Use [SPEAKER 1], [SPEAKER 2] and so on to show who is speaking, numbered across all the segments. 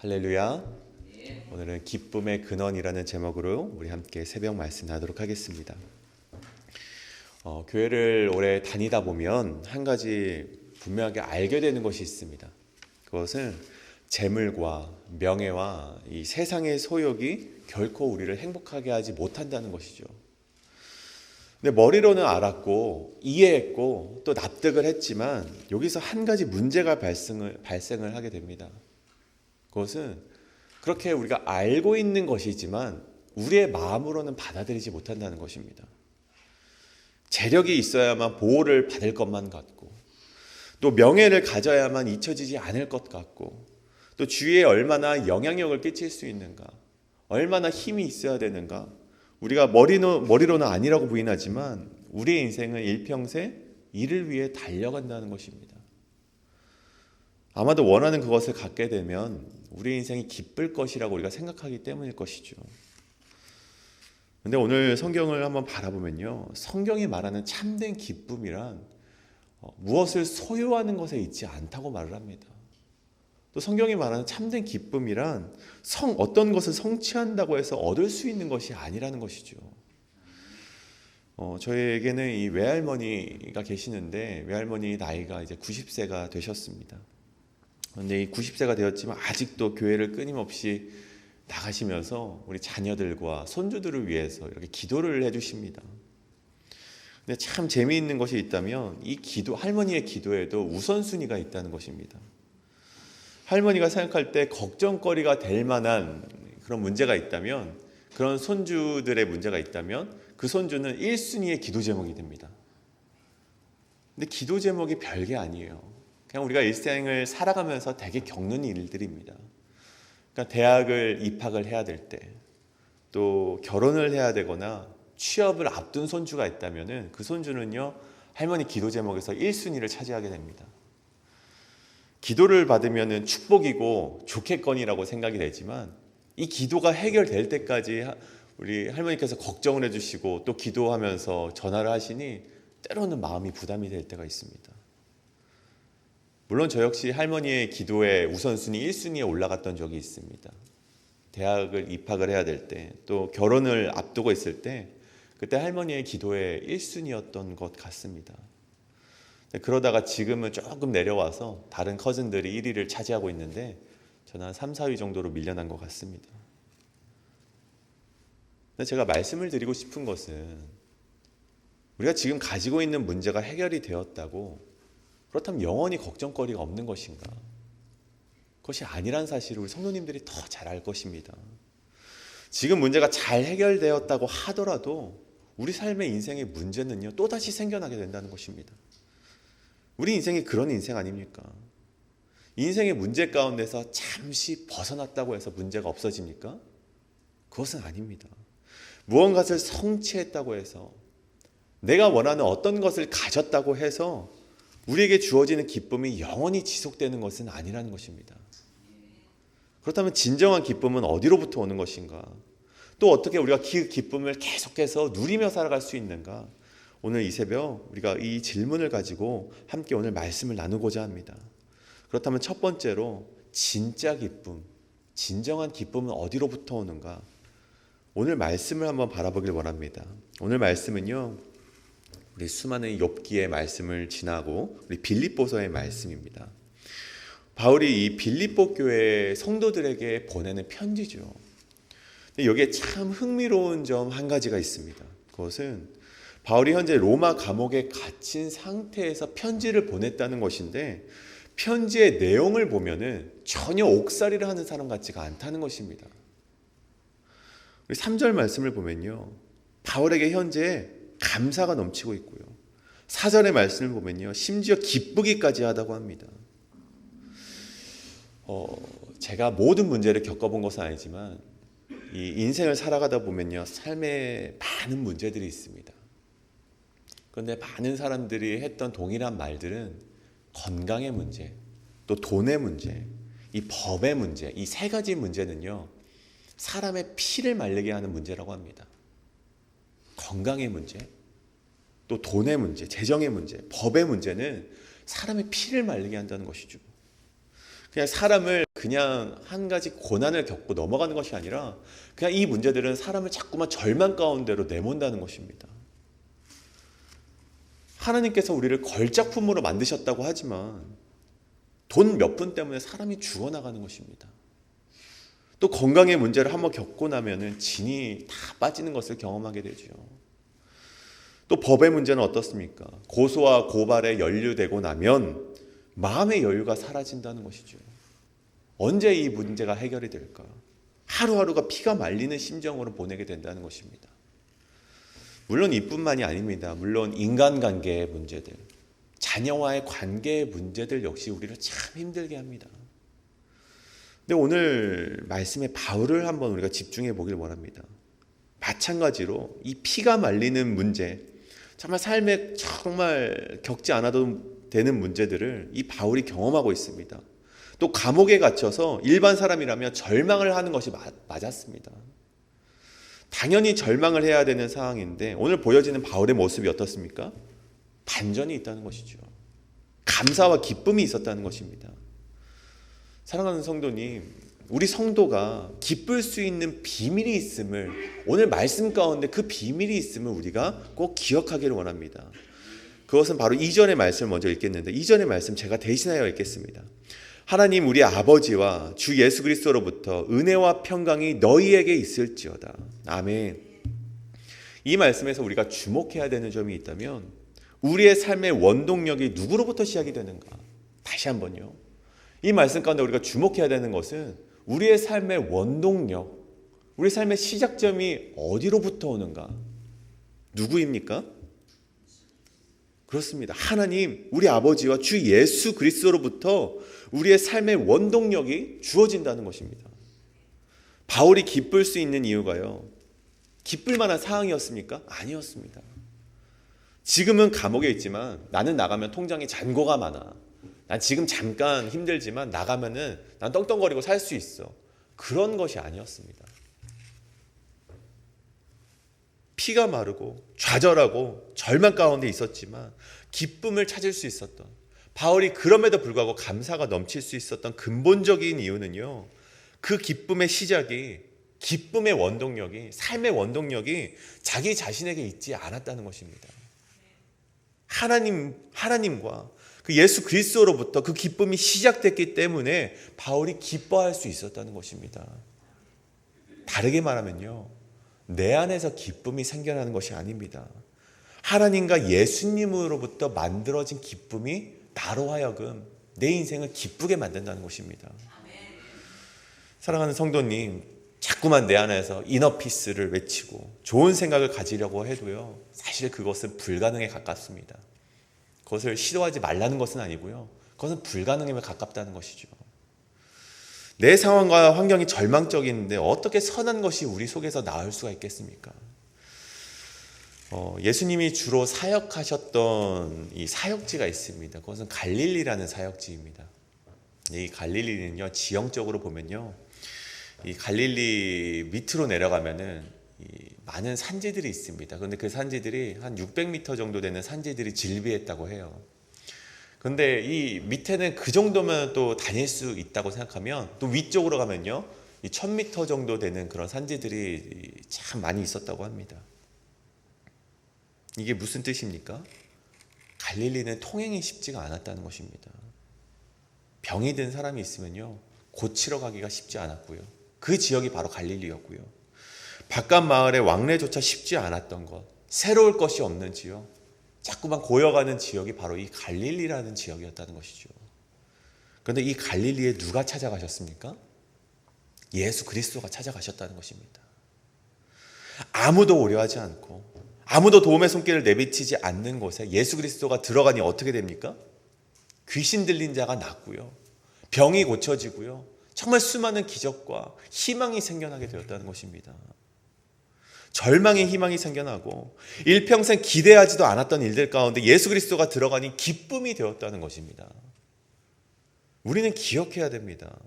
[SPEAKER 1] 할렐루야. 오늘은 기쁨의 근원이라는 제목으로 우리 함께 새벽 말씀 나누도록 하겠습니다. 교회를 오래 다니다 보면 한 가지 분명하게 알게 되는 것이 있습니다. 그것은 재물과 명예와 이 세상의 소욕이 결코 우리를 행복하게 하지 못한다는 것이죠. 근데 머리로는 알았고 이해했고 또 납득을 했지만 여기서 한 가지 문제가 발생을 하게 됩니다. 그것은 그렇게 우리가 알고 있는 것이지만 우리의 마음으로는 받아들이지 못한다는 것입니다. 재력이 있어야만 보호를 받을 것만 같고, 또 명예를 가져야만 잊혀지지 않을 것 같고, 또 주위에 얼마나 영향력을 끼칠 수 있는가, 얼마나 힘이 있어야 되는가. 우리가 머리로는 아니라고 부인하지만 우리의 인생은 일평생 이를 위해 달려간다는 것입니다. 아마도 원하는 그것을 갖게 되면 우리 인생이 기쁠 것이라고 우리가 생각하기 때문일 것이죠. 그런데 오늘 성경을 한번 바라보면요, 성경이 말하는 참된 기쁨이란 무엇을 소유하는 것에 있지 않다고 말을 합니다. 또 성경이 말하는 참된 기쁨이란 어떤 것을 성취한다고 해서 얻을 수 있는 것이 아니라는 것이죠. 저에게는 이 외할머니가 계시는데, 외할머니 나이가 이제 90세가 되셨습니다. 그런데 이 90세가 되었지만 아직도 교회를 끊임없이 나가시면서 우리 자녀들과 손주들을 위해서 이렇게 기도를 해주십니다. 근데 참 재미있는 것이 있다면 이 할머니의 기도에도 우선순위가 있다는 것입니다. 할머니가 생각할 때 걱정거리가 될 만한 그런 문제가 있다면, 그런 손주들의 문제가 있다면 그 손주는 1순위의 기도 제목이 됩니다. 근데 기도 제목이 별게 아니에요. 그냥 우리가 일생을 살아가면서 되게 겪는 일들입니다. 그러니까 대학을 입학을 해야 될 때, 또 결혼을 해야 되거나 취업을 앞둔 손주가 있다면 그 손주는요, 할머니 기도 제목에서 1순위를 차지하게 됩니다. 기도를 받으면 축복이고 좋겠거니라고 생각이 되지만 이 기도가 해결될 때까지 우리 할머니께서 걱정을 해주시고 또 기도하면서 전화를 하시니 때로는 마음이 부담이 될 때가 있습니다. 물론 저 역시 할머니의 기도에 우선순위 1순위에 올라갔던 적이 있습니다. 대학을 입학을 해야 될 때, 또 결혼을 앞두고 있을 때, 그때 할머니의 기도에 1순위였던 것 같습니다. 그러다가 지금은 조금 내려와서 다른 커즌들이 1위를 차지하고 있는데 저는 한 3, 4위 정도로 밀려난 것 같습니다. 근데 제가 말씀을 드리고 싶은 것은, 우리가 지금 가지고 있는 문제가 해결이 되었다고 그렇다면 영원히 걱정거리가 없는 것인가? 그것이 아니란 사실을 우리 성도님들이 더 잘 알 것입니다. 지금 문제가 잘 해결되었다고 하더라도 우리 삶의 인생의 문제는요, 또다시 생겨나게 된다는 것입니다. 우리 인생이 그런 인생 아닙니까? 인생의 문제 가운데서 잠시 벗어났다고 해서 문제가 없어집니까? 그것은 아닙니다. 무언가를 성취했다고 해서, 내가 원하는 어떤 것을 가졌다고 해서 우리에게 주어지는 기쁨이 영원히 지속되는 것은 아니라는 것입니다. 그렇다면 진정한 기쁨은 어디로부터 오는 것인가? 또 어떻게 우리가 그 기쁨을 계속해서 누리며 살아갈 수 있는가? 오늘 이 새벽 우리가 이 질문을 가지고 함께 오늘 말씀을 나누고자 합니다. 그렇다면 첫 번째로, 진짜 기쁨, 진정한 기쁨은 어디로부터 오는가? 오늘 말씀을 한번 바라보길 원합니다. 오늘 말씀은요, 우리 수많은 욥기의 말씀을 지나고 우리 빌립보서의 말씀입니다. 바울이 이 빌립보 교회 성도들에게 보내는 편지죠. 근데 여기에 참 흥미로운 점 한 가지가 있습니다. 그것은 바울이 현재 로마 감옥에 갇힌 상태에서 편지를 보냈다는 것인데, 편지의 내용을 보면은 전혀 옥살이를 하는 사람 같지가 않다는 것입니다. 우리 3절 말씀을 보면요, 바울에게 현재 감사가 넘치고 있고요, 4절의 말씀을 보면요, 심지어 기쁘기까지 하다고 합니다. 제가 모든 문제를 겪어본 것은 아니지만 이 인생을 살아가다 보면요, 삶에 많은 문제들이 있습니다. 그런데 많은 사람들이 했던 동일한 말들은 건강의 문제, 또 돈의 문제, 이 법의 문제, 이 세 가지 문제는요, 사람의 피를 말리게 하는 문제라고 합니다. 건강의 문제, 또 돈의 문제, 재정의 문제, 법의 문제는 사람의 피를 말리게 한다는 것이죠. 그냥 사람을 그냥 한 가지 고난을 겪고 넘어가는 것이 아니라 그냥 이 문제들은 사람을 자꾸만 절망 가운데로 내몬다는 것입니다. 하나님께서 우리를 걸작품으로 만드셨다고 하지만 돈 몇 푼 때문에 사람이 죽어나가는 것입니다. 또 건강의 문제를 한번 겪고 나면은 진이 다 빠지는 것을 경험하게 되죠. 또 법의 문제는 어떻습니까? 고소와 고발에 연루되고 나면 마음의 여유가 사라진다는 것이죠. 언제 이 문제가 해결이 될까? 하루하루가 피가 말리는 심정으로 보내게 된다는 것입니다. 물론 이뿐만이 아닙니다. 물론 인간관계의 문제들, 자녀와의 관계의 문제들 역시 우리를 참 힘들게 합니다. 근데 오늘 말씀의 바울을 한번 우리가 집중해 보길 원합니다. 마찬가지로 이 피가 말리는 문제, 정말 삶에 정말 겪지 않아도 되는 문제들을 이 바울이 경험하고 있습니다. 또 감옥에 갇혀서 일반 사람이라면 절망을 하는 것이 맞았습니다. 당연히 절망을 해야 되는 상황인데 오늘 보여지는 바울의 모습이 어떻습니까? 반전이 있다는 것이죠. 감사와 기쁨이 있었다는 것입니다. 사랑하는 성도님, 우리 성도가 기쁠 수 있는 비밀이 있음을, 오늘 말씀 가운데 그 비밀이 있음을 우리가 꼭 기억하기를 원합니다. 그것은 바로 이전의 말씀을 먼저 읽겠는데, 이전의 말씀 제가 대신하여 읽겠습니다. 하나님 우리 아버지와 주 예수 그리스도로부터 은혜와 평강이 너희에게 있을지어다. 아멘. 이 말씀에서 우리가 주목해야 되는 점이 있다면 우리의 삶의 원동력이 누구로부터 시작이 되는가? 다시 한번요. 이 말씀 가운데 우리가 주목해야 되는 것은 우리의 삶의 원동력, 우리 삶의 시작점이 어디로부터 오는가? 누구입니까? 그렇습니다. 하나님, 우리 아버지와 주 예수 그리스도로부터 우리의 삶의 원동력이 주어진다는 것입니다. 바울이 기쁠 수 있는 이유가요, 기쁠 만한 상황이었습니까? 아니었습니다. 지금은 감옥에 있지만 나는 나가면 통장에 잔고가 많아. 난 지금 잠깐 힘들지만 나가면은 난 떵떵거리고 살 수 있어. 그런 것이 아니었습니다. 피가 마르고 좌절하고 절망 가운데 있었지만 기쁨을 찾을 수 있었던, 바울이 그럼에도 불구하고 감사가 넘칠 수 있었던 근본적인 이유는요, 그 기쁨의 시작이, 기쁨의 원동력이, 삶의 원동력이 자기 자신에게 있지 않았다는 것입니다. 하나님과 그 예수 그리스도로부터 그 기쁨이 시작됐기 때문에 바울이 기뻐할 수 있었다는 것입니다. 다르게 말하면요, 내 안에서 기쁨이 생겨나는 것이 아닙니다. 하나님과 예수님으로부터 만들어진 기쁨이 나로 하여금 내 인생을 기쁘게 만든다는 것입니다. 사랑하는 성도님, 자꾸만 내 안에서 이너피스를 외치고 좋은 생각을 가지려고 해도요, 사실 그것은 불가능에 가깝습니다. 그것을 시도하지 말라는 것은 아니고요, 그것은 불가능에 가깝다는 것이죠. 내 상황과 환경이 절망적인데 어떻게 선한 것이 우리 속에서 나올 수가 있겠습니까? 예수님이 주로 사역하셨던 이 사역지가 있습니다. 그것은 갈릴리라는 사역지입니다. 이 갈릴리는요, 지형적으로 보면요, 이 갈릴리 밑으로 내려가면은 많은 산지들이 있습니다. 그런데 그 산지들이 한 600m 정도 되는 산지들이 질비했다고 해요. 그런데 이 밑에는 그 정도면 또 다닐 수 있다고 생각하면, 또 위쪽으로 가면요, 이 1000m 정도 되는 그런 산지들이 참 많이 있었다고 합니다. 이게 무슨 뜻입니까? 갈릴리는 통행이 쉽지가 않았다는 것입니다. 병이 든 사람이 있으면요, 고치러 가기가 쉽지 않았고요, 그 지역이 바로 갈릴리였고요, 바깥 마을의 왕래조차 쉽지 않았던 것, 새로울 것이 없는 지역, 자꾸만 고여가는 지역이 바로 이 갈릴리라는 지역이었다는 것이죠. 그런데 이 갈릴리에 누가 찾아가셨습니까? 예수 그리스도가 찾아가셨다는 것입니다. 아무도 오려하지 않고 아무도 도움의 손길을 내비치지 않는 곳에 예수 그리스도가 들어가니 어떻게 됩니까? 귀신 들린 자가 낫고요, 병이 고쳐지고요, 정말 수많은 기적과 희망이 생겨나게 되었다는 것입니다. 절망의 희망이 생겨나고 일평생 기대하지도 않았던 일들 가운데 예수 그리스도가 들어가니 기쁨이 되었다는 것입니다. 우리는 기억해야 됩니다.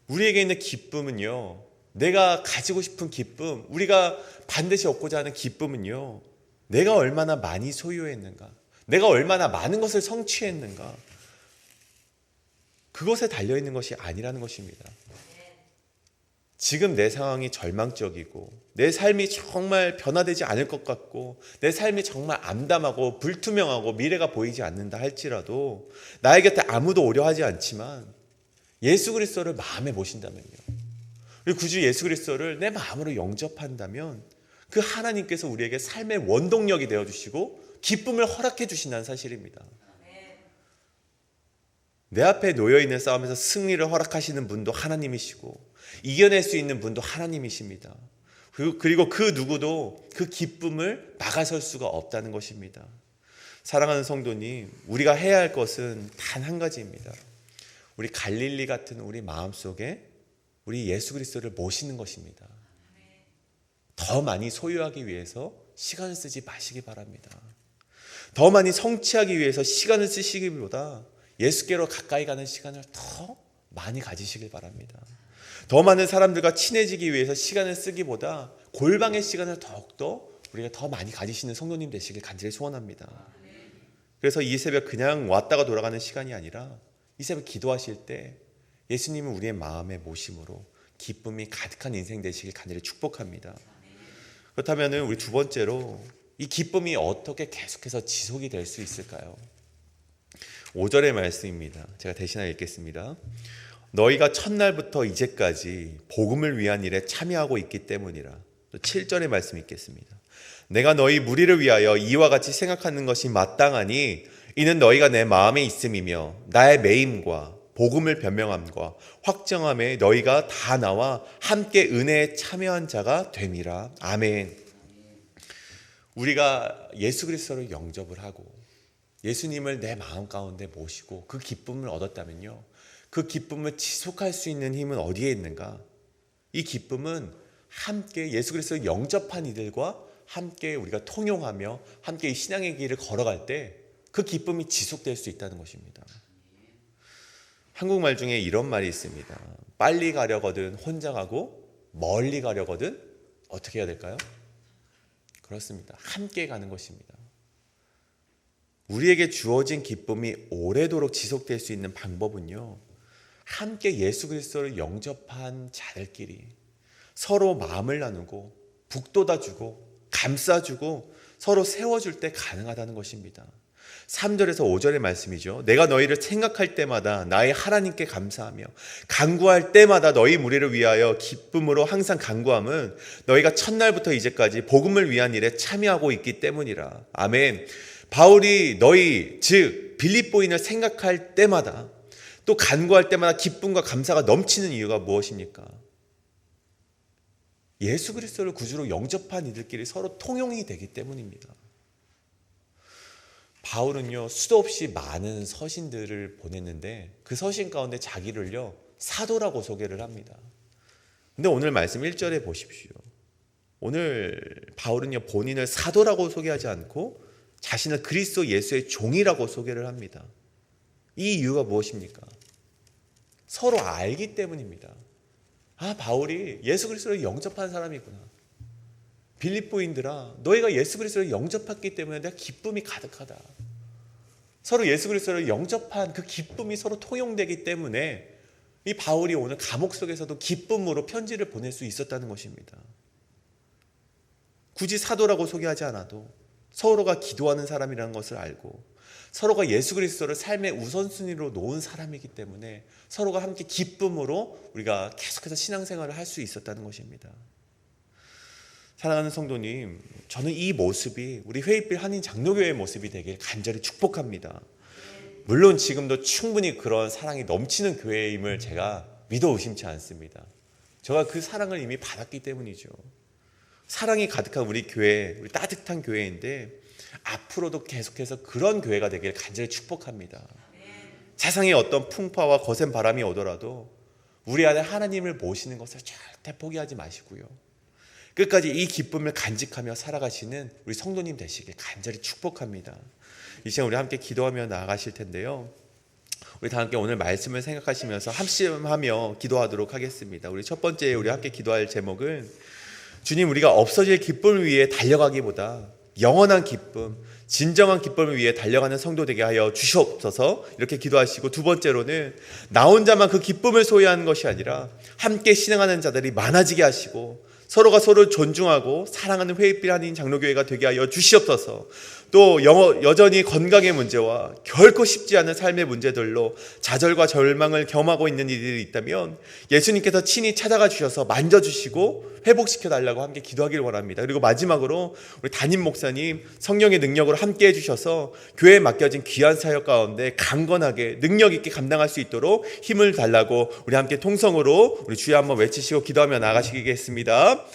[SPEAKER 1] 우리에게 있는 기쁨은요, 내가 가지고 싶은 기쁨, 우리가 반드시 얻고자 하는 기쁨은요, 내가 얼마나 많이 소유했는가, 내가 얼마나 많은 것을 성취했는가, 그것에 달려있는 것이 아니라는 것입니다. 지금 내 상황이 절망적이고 내 삶이 정말 변화되지 않을 것 같고 내 삶이 정말 암담하고 불투명하고 미래가 보이지 않는다 할지라도 나의 곁에 아무도 오려 하지 않지만 예수 그리스도를 마음에 모신다면요, 그리고 그 주 예수 그리스도를 내 마음으로 영접한다면 그 하나님께서 우리에게 삶의 원동력이 되어주시고 기쁨을 허락해 주신다는 사실입니다. 내 앞에 놓여있는 싸움에서 승리를 허락하시는 분도 하나님이시고 이겨낼 수 있는 분도 하나님이십니다. 그리고 그 누구도 그 기쁨을 막아설 수가 없다는 것입니다. 사랑하는 성도님, 우리가 해야 할 것은 단 한 가지입니다. 우리 갈릴리 같은 우리 마음속에 우리 예수 그리스도를 모시는 것입니다. 더 많이 소유하기 위해서 시간을 쓰지 마시기 바랍니다. 더 많이 성취하기 위해서 시간을 쓰시기보다 예수께로 가까이 가는 시간을 더 많이 가지시길 바랍니다. 더 많은 사람들과 친해지기 위해서 시간을 쓰기보다 골방의 시간을 더욱더 우리가 더 많이 가지시는 성도님 되시길 간절히 소원합니다. 그래서 이 새벽 그냥 왔다가 돌아가는 시간이 아니라 이 새벽 기도하실 때 예수님을 우리의 마음에 모심으로 기쁨이 가득한 인생 되시길 간절히 축복합니다. 그렇다면 우리 두 번째로 이 기쁨이 어떻게 계속해서 지속이 될 수 있을까요? 5절의 말씀입니다. 제가 대신하여 읽겠습니다. 너희가 첫날부터 이제까지 복음을 위한 일에 참여하고 있기 때문이라. 또 7절의 말씀 읽겠습니다. 내가 너희 무리를 위하여 이와 같이 생각하는 것이 마땅하니 이는 너희가 내 마음에 있음이며 나의 매임과 복음을 변명함과 확정함에 너희가 다 나와 함께 은혜에 참여한 자가 됨이라. 아멘. 우리가 예수 그리스도를 영접을 하고 예수님을 내 마음 가운데 모시고 그 기쁨을 얻었다면요, 그 기쁨을 지속할 수 있는 힘은 어디에 있는가? 이 기쁨은 함께 예수 그리스도를 영접한 이들과 함께 우리가 통용하며 함께 이 신앙의 길을 걸어갈 때 그 기쁨이 지속될 수 있다는 것입니다. 한국말 중에 이런 말이 있습니다. 빨리 가려거든 혼자 가고 멀리 가려거든 어떻게 해야 될까요? 그렇습니다. 함께 가는 것입니다. 우리에게 주어진 기쁨이 오래도록 지속될 수 있는 방법은요, 함께 예수 그리스도를 영접한 자들끼리 서로 마음을 나누고 북돋아주고 감싸주고 서로 세워줄 때 가능하다는 것입니다. 3절에서 5절의 말씀이죠. 내가 너희를 생각할 때마다 나의 하나님께 감사하며 간구할 때마다 너희 무리를 위하여 기쁨으로 항상 간구함은 너희가 첫날부터 이제까지 복음을 위한 일에 참여하고 있기 때문이라. 아멘. 바울이 너희 즉 빌립보인을 생각할 때마다 또 간구할 때마다 기쁨과 감사가 넘치는 이유가 무엇입니까? 예수 그리스도를 구주로 영접한 이들끼리 서로 통용이 되기 때문입니다. 바울은요, 수도 없이 많은 서신들을 보냈는데 그 서신 가운데 자기를요 사도라고 소개를 합니다. 근데 오늘 말씀 1절에 보십시오. 오늘 바울은요 본인을 사도라고 소개하지 않고 자신을 그리스도 예수의 종이라고 소개를 합니다. 이 이유가 무엇입니까? 서로 알기 때문입니다. 아, 바울이 예수 그리스도를 영접한 사람이구나. 빌립보인들아, 너희가 예수 그리스도를 영접했기 때문에 내가 기쁨이 가득하다. 서로 예수 그리스도를 영접한 그 기쁨이 서로 통용되기 때문에 이 바울이 오늘 감옥 속에서도 기쁨으로 편지를 보낼 수 있었다는 것입니다. 굳이 사도라고 소개하지 않아도 서로가 기도하는 사람이라는 것을 알고 서로가 예수 그리스도를 삶의 우선순위로 놓은 사람이기 때문에 서로가 함께 기쁨으로 우리가 계속해서 신앙생활을 할 수 있었다는 것입니다. 사랑하는 성도님, 저는 이 모습이 우리 회의필 한인 장로교회의 모습이 되길 간절히 축복합니다. 물론 지금도 충분히 그런 사랑이 넘치는 교회임을 제가 믿어 의심치 않습니다. 제가 그 사랑을 이미 받았기 때문이죠. 사랑이 가득한 우리 교회, 우리 따뜻한 교회인데 앞으로도 계속해서 그런 교회가 되길 간절히 축복합니다. 세상에 어떤 풍파와 거센 바람이 오더라도 우리 안에 하나님을 모시는 것을 절대 포기하지 마시고요, 끝까지 이 기쁨을 간직하며 살아가시는 우리 성도님 되시길 간절히 축복합니다. 이 시간 우리 함께 기도하며 나아가실 텐데요, 우리 다 함께 오늘 말씀을 생각하시면서 합심하며 기도하도록 하겠습니다. 우리 첫 번째 우리 함께 기도할 제목은 주님, 우리가 없어질 기쁨을 위해 달려가기보다
[SPEAKER 2] 영원한 기쁨, 진정한 기쁨을 위해 달려가는 성도 되게 하여 주시옵소서 이렇게 기도하시고, 두 번째로는 나 혼자만 그 기쁨을 소유하는 것이 아니라 함께 신앙하는 자들이 많아지게 하시고 서로가 서로를 존중하고 사랑하는 회의빛 한인 장로교회가 되게 하여 주시옵소서. 또 여전히 건강의 문제와 결코 쉽지 않은 삶의 문제들로 좌절과 절망을 겸하고 있는 이들이 있다면 예수님께서 친히 찾아가 주셔서 만져주시고 회복시켜 달라고 함께 기도하기를 원합니다. 그리고 마지막으로 우리 담임 목사님 성령의 능력으로 함께 해주셔서 교회에 맡겨진 귀한 사역 가운데 강건하게 능력 있게 감당할 수 있도록 힘을 달라고 우리 함께 통성으로 우리 주여 한번 외치시고 기도하며 나가시겠습니다.